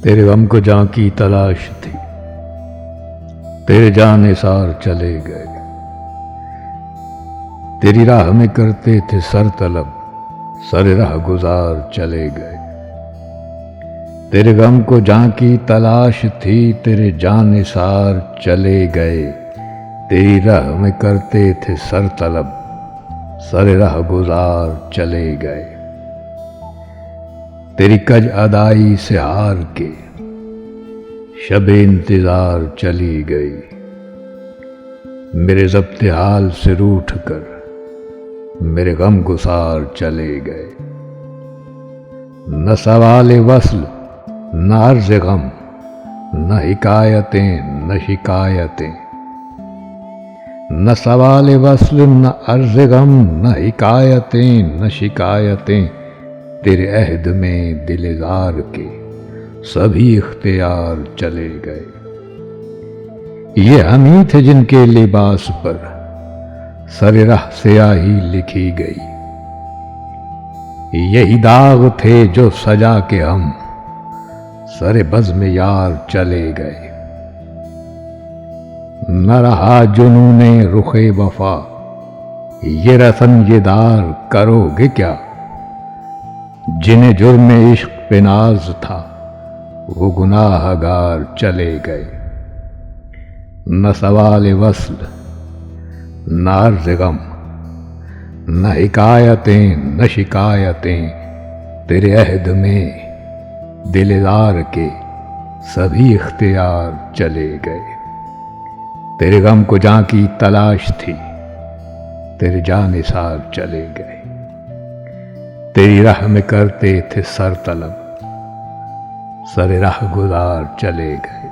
تیرے غم کو جہاں کی تلاش تھی، تیرے جاں نثار چلے گئے۔ تیری راہ میں کرتے تھے سر طلب، سر راہ گزار چلے گئے۔ تیرے غم کو جہاں کی تلاش تھی، تیرے جاں نثار چلے گئے۔ تیری راہ میں کرتے تھے سر طلب، سر راہ گزار چلے گئے۔ تیری کج ادائی سے ہار کے شب انتظار چلی گئی۔ میرے ضبط حال سے روٹھ کر میرے غم گسار چلے گئے۔ نہ سوال وصل نہ عرض غم، نہ حکایتیں نہ شکایتیں۔ نہ سوال وصل نہ عرض غم، نہ حکایتیں نہ شکایتیں۔ تیرے عہد میں دل زار کے سبھی اختیار چلے گئے۔ یہ ہمیں تھے جن کے لباس پر سر راہ سیاہی لکھی گئی۔ یہی داغ تھے جو سجا کے ہم سر بزم یار چلے گئے۔ نہ رہا جنون رخ وفا، یہ رسن یہ دار کرو گے کیا؟ جنہیں جرم عشق پہ ناز تھا وہ گناہ گار چلے گئے۔ نہ سوال وصل نہ عرض غم، نہ حکایتیں نہ شکایتیں۔ تیرے عہد میں دل زار کے سبھی اختیار چلے گئے۔ تیرے غم کو جہاں کی تلاش تھی، تیرے جاں نثار چلے گئے۔ تیری راہ میں کرتے تھے سر طلب، سر راہ گزار چلے گئے۔